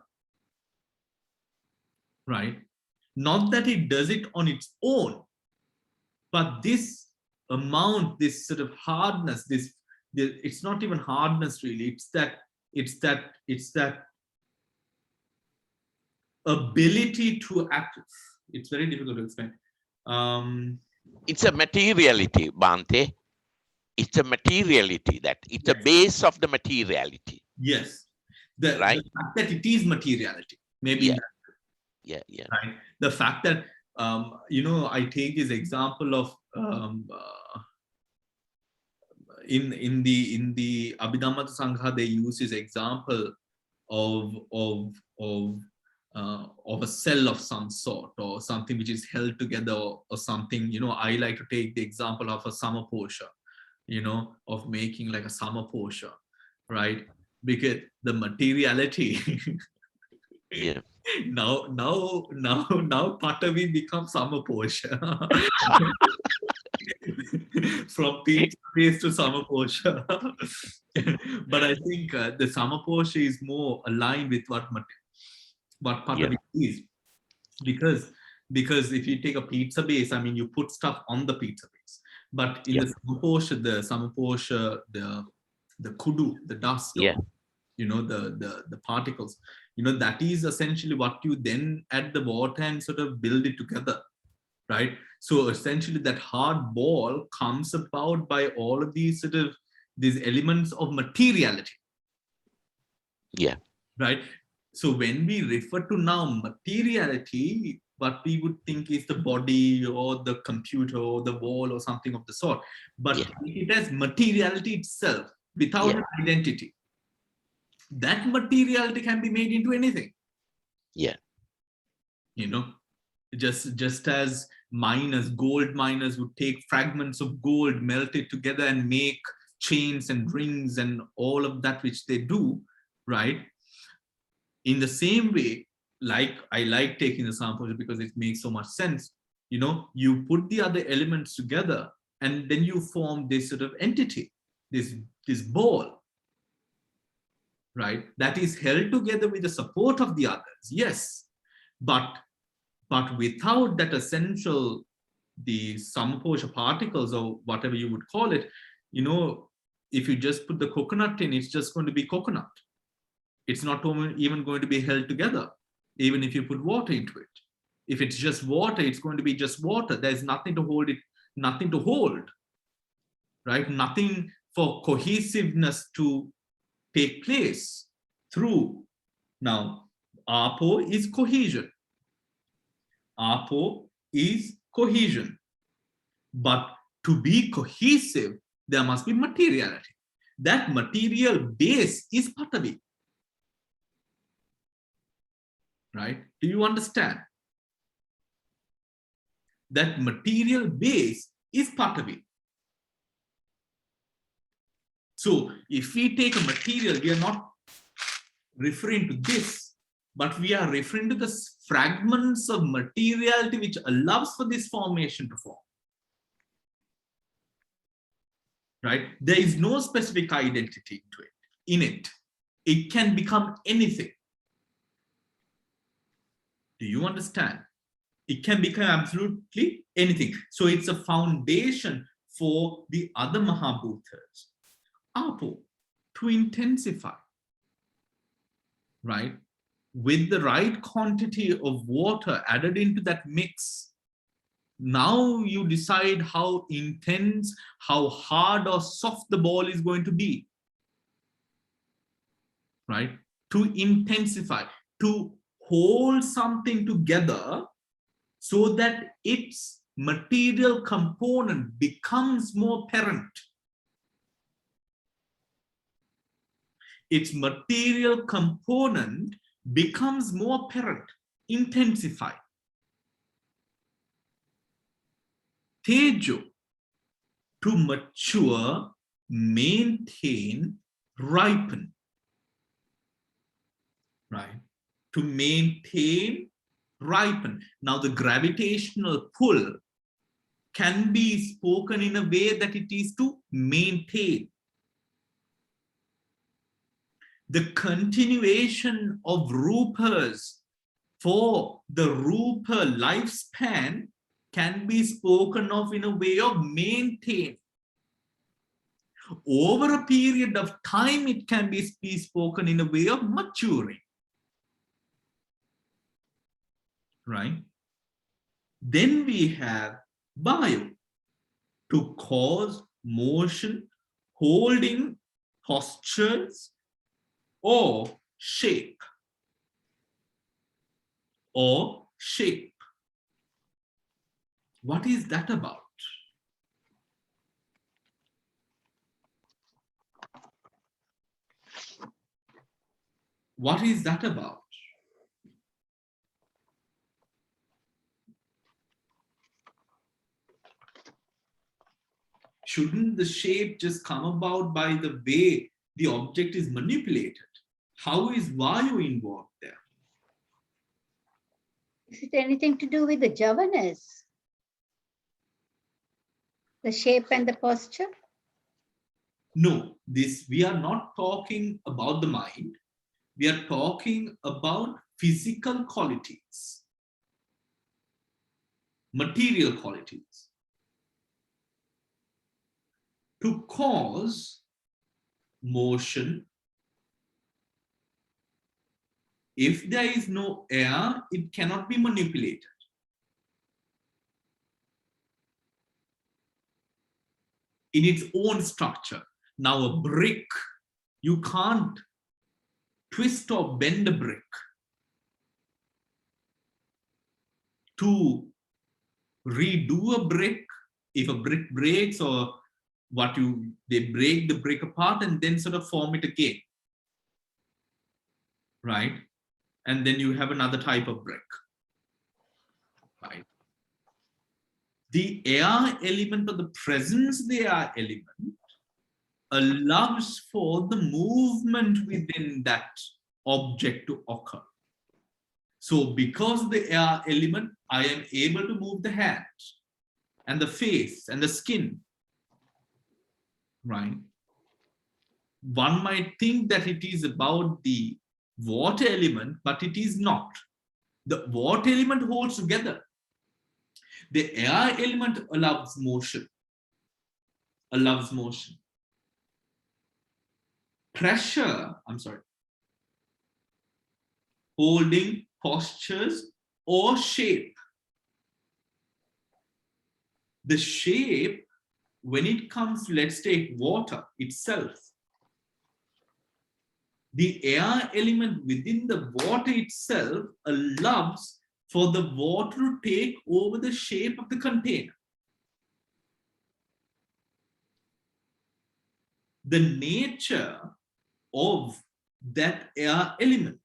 right? Not that it does it on its own, but this amount, this sort of hardness, it's not even hardness really, it's that ability to act. It's very difficult to explain. It's a materiality, Bhante. It's a materiality, that it's a base of the materiality. Yes, the Right. fact that it is materiality, maybe. Yeah. Right. The fact that you know, I take this example of in the Abhidhamma Sangha, they use this example of a cell of some sort, or something which is held together, or something. You know, I like to take the example of a samaposha, you know, of making like a samaposha, right? Because the materiality Yeah. now Patavi becomes samaposha. From pizza base to samaposha. But I think the samaposha is more aligned with what Patavi is, because if you take a pizza base, I mean, you put stuff on the pizza base, but in the samaposha, the kudu, the dust, you know, the particles, you know, that is essentially what you then add the water and sort of build it together, right? So essentially that hard ball comes about by all of these these elements of materiality. Yeah. Right? So when we refer to now materiality, what we would think is the body or the computer or the wall or something of the sort, but it has materiality itself without an identity. That materiality can be made into anything. Yeah. You know, just as gold miners would take fragments of gold, melt it together and make chains and rings and all of that which they do, right? In the same way, like I like taking the samples because it makes so much sense. You know, you put the other elements together and then you form this sort of entity, this ball, right? That is held together with the support of the others, yes, but without that essential, the Samaposha particles or whatever you would call it, you know, if you just put the coconut in, it's just going to be coconut. It's not even going to be held together, even if you put water into it. If it's just water, it's going to be just water. There's nothing to hold it, nothing to hold, right? Nothing for cohesiveness to take place through. Now, apo is cohesion. Apo is cohesion. But to be cohesive, there must be materiality. That material base is patavi. Right? Do you understand? That material base is patavi. So if we take a material, we are not referring to this, but we are referring to the fragments of materiality which allows for this formation to form. Right? There is no specific identity to it, in it. It can become anything. Do you understand? It can become absolutely anything. So it's a foundation for the other Mahabhutas. Apo, to intensify, right? With the right quantity of water added into that mix, now you decide how intense, how hard or soft the ball is going to be, right? To intensify, to hold something together so that its material component becomes more apparent. Its material component becomes more apparent, intensify. Tejo, to mature, maintain, ripen. Right? To maintain, ripen. Now the gravitational pull can be spoken in a way that it is to maintain. The continuation of rupas for the rupa lifespan can be spoken of in a way of maintain. Over a period of time, it can be spoken in a way of maturing. Right? Then we have bio, to cause motion, holding postures, or shape. Or shape. What is that about? What is that about? Shouldn't the shape just come about by the way the object is manipulated? How is Vayu involved there? Is it anything to do with the javanas? The shape and the posture? No, we are not talking about the mind. We are talking about physical qualities, material qualities. To cause motion, if there is no air, it cannot be manipulated. in its own structure. Now a brick, you can't twist or bend a brick to redo a brick. If a brick breaks, or they break the brick apart and then sort of form it again, right? And then you have another type of brick, right? The air element, or the presence of the air element, allows for the movement within that object to occur. So because of the air element, I am able to move the hand and the face and the skin, right? One might think that it is about the water element, but it is not. The water element holds together. The air element allows motion. Pressure, holding, postures, or shape. The shape, when it comes, let's take water itself. The air element within the water itself allows for the water to take over the shape of the container. The nature of that air element,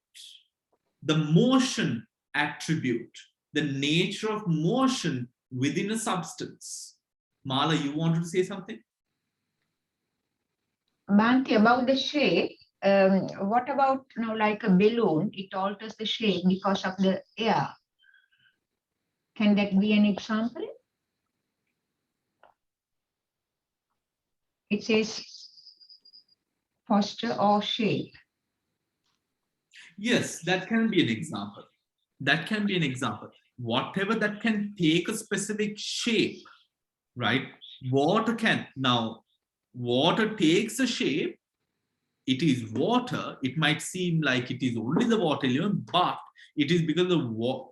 the motion attribute, the nature of motion within a substance. Mala, you wanted to say something? Bhante, about the shape, what about, like a balloon? It alters the shape because of the air. Can that be an example? It says posture or shape. Yes, that can be an example. That can be an example. Whatever that can take a specific shape, right? Water can. Now, water takes a shape. It is water. It might seem like it is only the water element, but it is because of the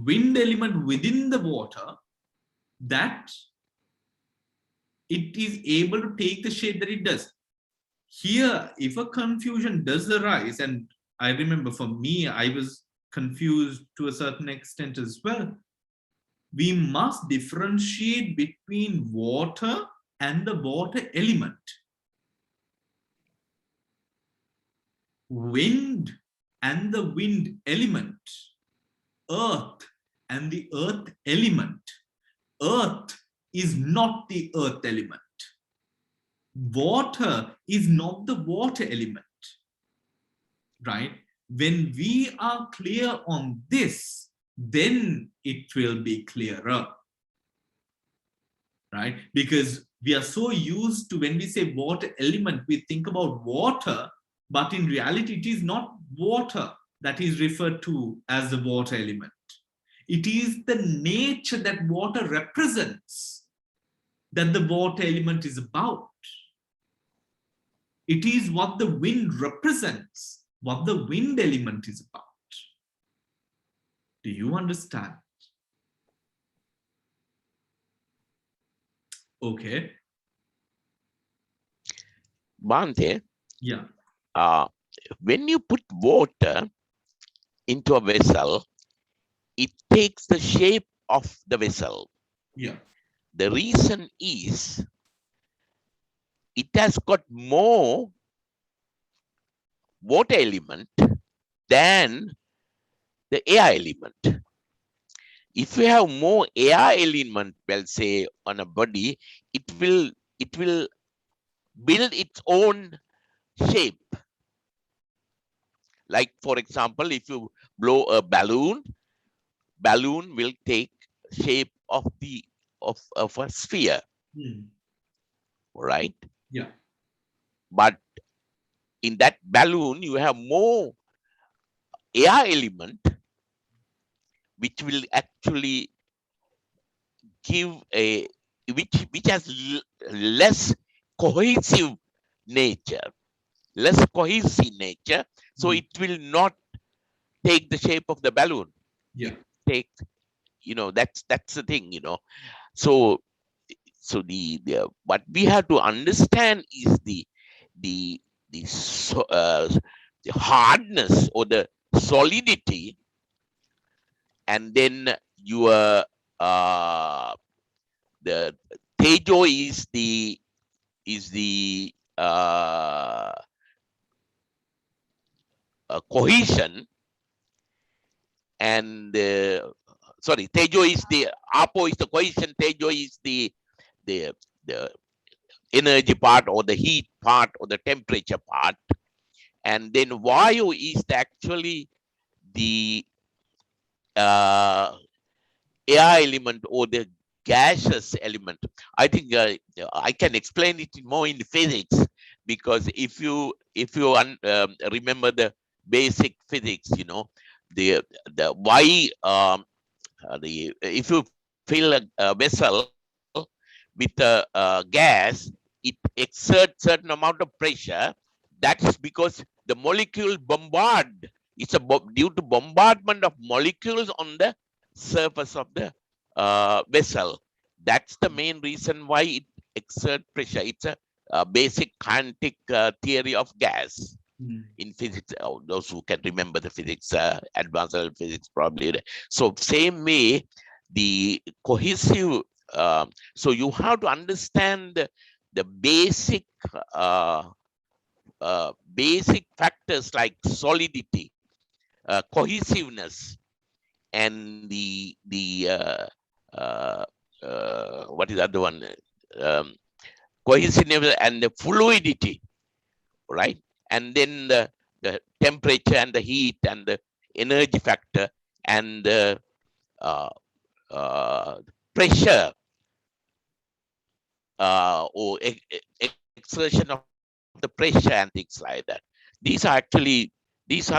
wind element within the water that it is able to take the shape that it does. Here, if a confusion does arise, and I remember for me, I was confused to a certain extent as well. We must differentiate between water and the water element. Wind and the wind element. Earth and the earth element. Earth is not the earth element. Water is not the water element. Right? When we are clear on this, then it will be clearer. Right? Because we are so used to, when we say water element, we think about water, but in reality, it is not water that is referred to as the water element. It is the nature that water represents that the water element is about. It is what the wind represents, what the wind element is about. Do you understand? Okay. Bhante, Yeah. when you put water into a vessel, it takes the shape of the vessel. Yeah. The reason is it has got more water element than the air element. If you have more air element, well, say on a body, it will build its own shape. Like, for example, if you blow a balloon will take shape of a sphere. Right? Yeah. But in that balloon, you have more air element, which will actually give which has less cohesive nature, so it will not take the shape of the balloon. Yeah. Take, that's the thing, so So what we have to understand is the hardness or the solidity, and then your the tejo is the cohesion, and sorry, tejo is the apo is the cohesion, tejo is the energy part or the heat part or the temperature part, and then vayu is actually the air element or the gaseous element. I think I can explain it more in physics, because if you remember the basic physics, you know, the why if you fill a vessel with gas, it exerts certain amount of pressure. That's because the molecule bombard. It's due to bombardment of molecules on the surface of the vessel. That's the main reason why it exerts pressure. It's a basic kinetic theory of gas in physics. Those who can remember the physics, advanced level physics probably. So same way, the cohesive, so you have to understand the basic basic factors like solidity, cohesiveness, and what is the other one? Cohesiveness and the fluidity, right? And then the temperature and the heat and the energy factor and the pressure or exertion of the pressure and things like that. These are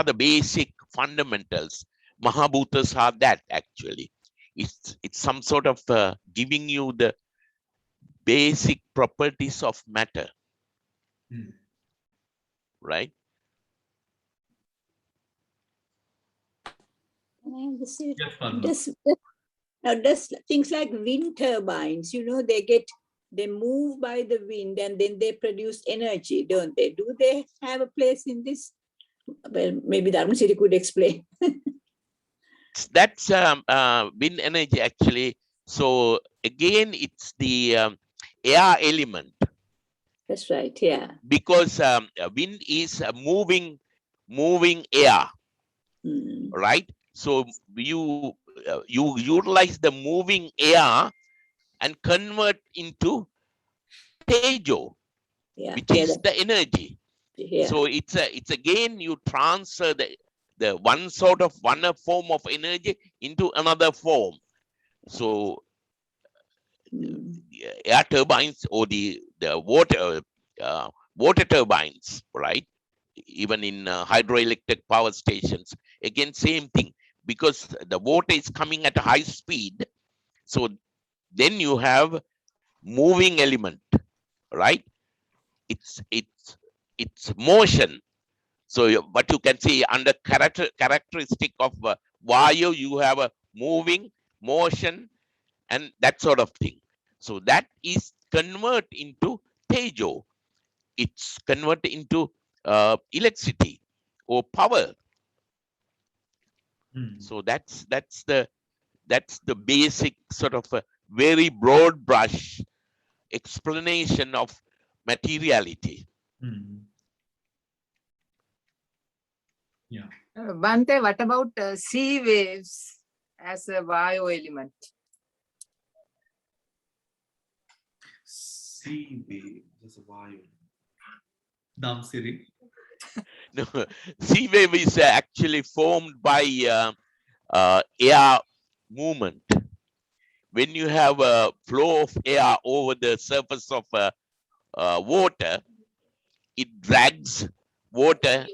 the basic fundamentals. Mahabhutas are that actually. It's some sort of giving you the basic properties of matter, right? Does things like wind turbines, you know, they move by the wind and then they produce energy, don't they? Do they have a place in this? Well, maybe Dhamma Center could explain. That's wind energy actually. So again, it's the air element. That's right, yeah. Because wind is moving air, right? So you utilize the moving air and convert into tejo, which is the energy. So it's again you transfer the one form of energy into another form. So air turbines or the water turbines, right? Even in hydroelectric power stations, again same thing, because the water is coming at a high speed. So then you have moving element, right? It's motion. So but you can see under characteristic of vayu, you have a moving, motion, and that sort of thing. So that is convert into tejo. It's convert into electricity or power. So that's the basic sort of a very broad brush explanation of materiality. Yeah. Bhante, what about sea waves as a bio element? Sea wave, just a vayu. Dhamma Center. No, sea wave is actually formed by air movement. When you have a flow of air over the surface of water, it drags water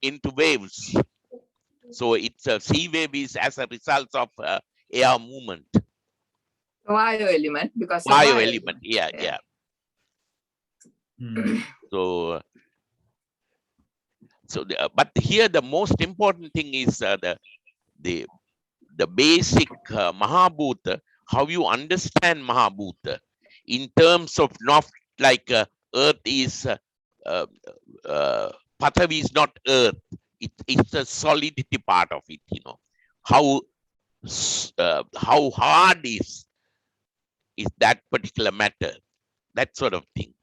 into waves. So it's a sea wave is as a result of air movement. Bio element, because Bio element, yeah. So but here the most important thing is the basic Mahabhuta, how you understand Mahabhuta. in terms of not like earth is Pathavi is not earth. It's the solidity part of it, you know. How hard is that particular matter, that sort of thing.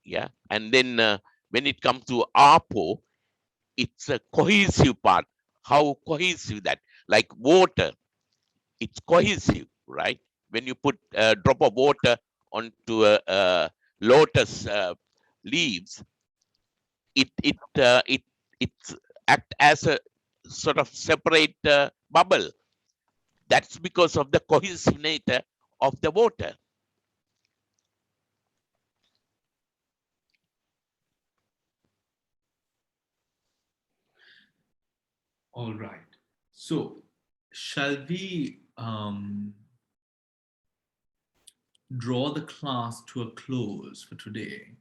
Yeah. And then when it comes to Apo, it's a cohesive part. How cohesive that, like water, it's cohesive, right? When you put a drop of water onto a lotus leaves, it's act as a sort of separate bubble. That's because of the cohesive nature of the water. All right. So shall we draw the class to a close for today?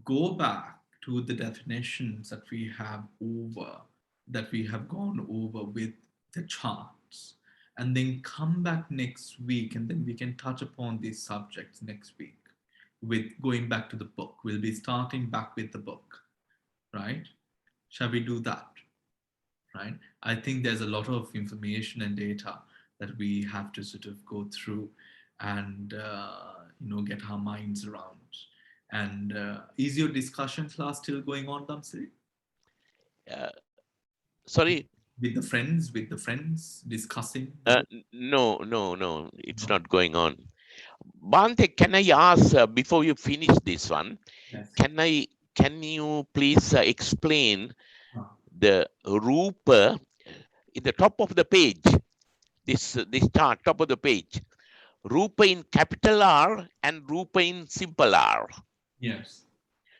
Go back to the definitions that we have gone over with the charts, and then come back next week, and then we can touch upon these subjects next week with going back to the book. We'll be starting back with the book, right? Shall we do that? Right? I think there's a lot of information and data that we have to sort of go through and get our minds around. And is your discussion class still going on, Damsiri? Sorry? With the friends discussing? No, it's not going on. Bhante, can I ask before you finish this one? Yes. Can you please explain the Rupa in the top of the page? This chart, top of the page. Rupa in capital R and Rupa in simple R. Yes.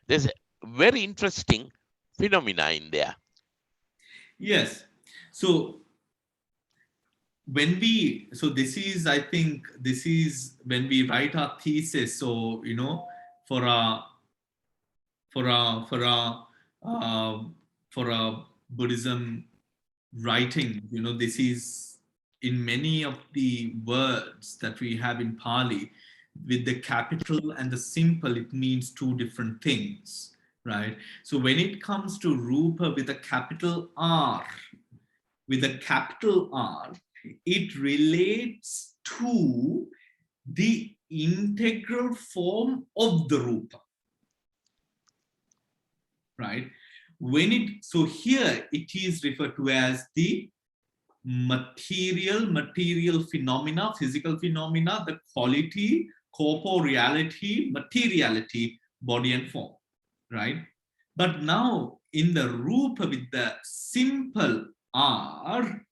There's a very interesting phenomena in there. Yes. So this is when we write our thesis. So, for a Buddhism writing, this is in many of the words that we have in Pali, with the capital and the simple, it means two different things, right? So when it comes to Rupa with a capital R, it relates to the integral form of the Rupa, right? So here it is referred to as the material phenomena, physical phenomena, the quality, corporeality, materiality, body and form, right? But now in the Rupa with the simple R,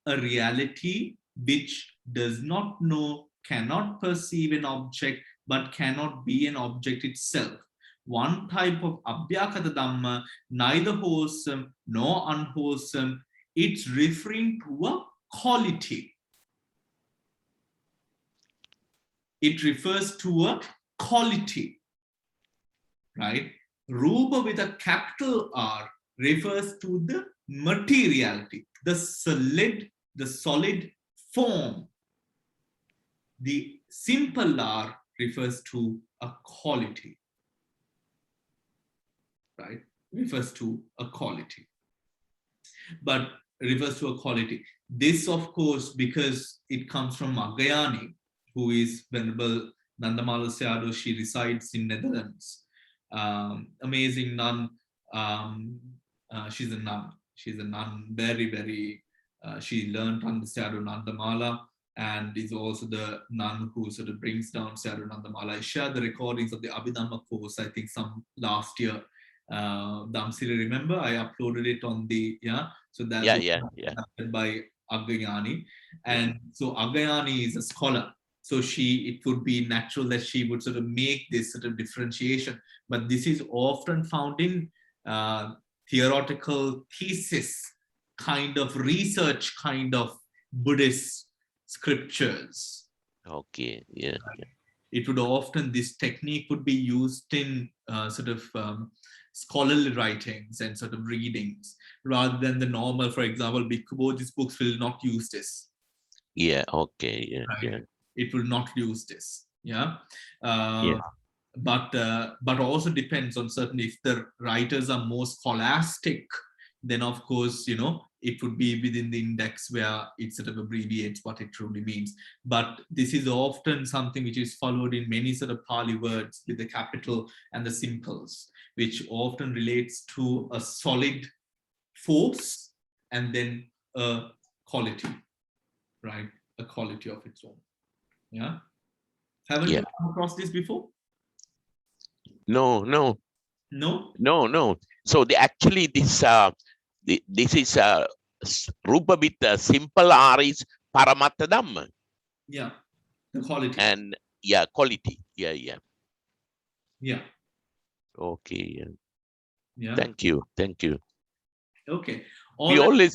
a reality which does not know, cannot perceive an object, but cannot be an object itself. One type of Abhyakata Dhamma, neither wholesome nor unwholesome. It's referring to a quality. It refers to a quality, right? Rupa with a capital R refers to the materiality, the solid form. The simple R refers to a quality, right? Refers to a quality. But refers to a quality. This, of course, because it comes from Agayani, who is Venerable Nandamala Sayadaw. She resides in Netherlands. Amazing nun. She's a nun. Very, very. She learned under Sayadaw Nandamala and is also the nun who sort of brings down Sayadaw Nandamala. I shared the recordings of the Abhidhamma course, I think some last year. Damsiri, remember I uploaded it on the so that was by Agayani, and so Agayani is a scholar, so it would be natural that she would sort of make this sort of differentiation, but this is often found in theoretical thesis kind of research kind of Buddhist scriptures. Okay, yeah. It would often, this technique would be used in sort of scholarly writings and sort of readings, rather than the normal, for example, Bhikkhu Bodhi's books will not use this. Yeah, okay, yeah, right? yeah. it will not use this. Yeah. Yeah. But also depends on certain, if the writers are more scholastic, then of course, you know, it would be within the index where it sort of abbreviates what it truly means. But this is often something which is followed in many sort of Pali words with the capital and the simples, which often relates to a solid force and then a quality, right? A quality of its own. Yeah. Haven't you come across this before? No. No? So actually this this is Rupa with simple R is Paramatta Dhamma. Yeah. The quality. And quality. Yeah. Okay. Yeah. Thank you. Okay. We always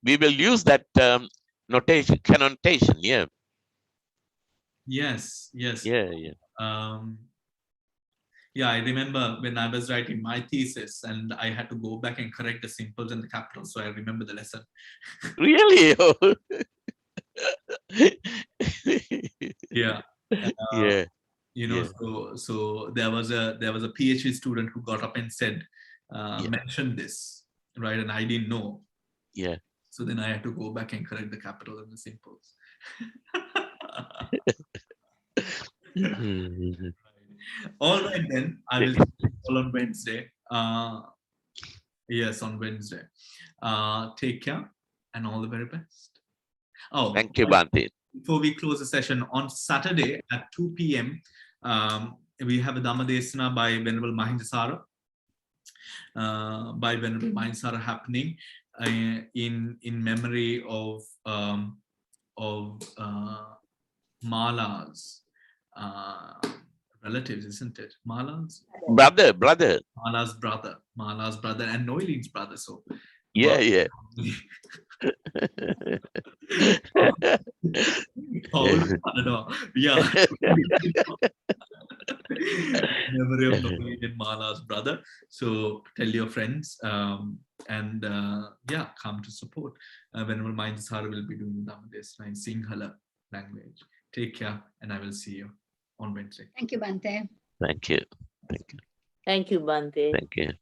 we will use that notation, connotation. Yeah. Yes. Yeah. Yeah, I remember when I was writing my thesis and I had to go back and correct the simples and the capitals. So I remember the lesson. Really? Yeah. Yeah. You know, so there was a PhD student who got up and said, mentioned this, right? And I didn't know. Yeah. So then I had to go back and correct the capital and the simples. All right, then I will see you all on Wednesday. Yes, on Wednesday. Take care and all the very best. Oh, Thank you, Bhante. before we close the session, on Saturday at 2 p.m., we have a Dhamma Desana by Venerable Mahingasara. Happening in memory of Mala's relatives, isn't it? Mala's brother. Mala's brother and Noilin's brother. So Yeah. Yeah. Memory of Noelin and Mala's brother. So tell your friends and come to support. Venerable Mahingasara will be doing Dhamma Desana in Sinhala language. Take care, and I will see you on Wednesday. Thank you, Bhante. Thank you. Thank you, Bhante. Thank you.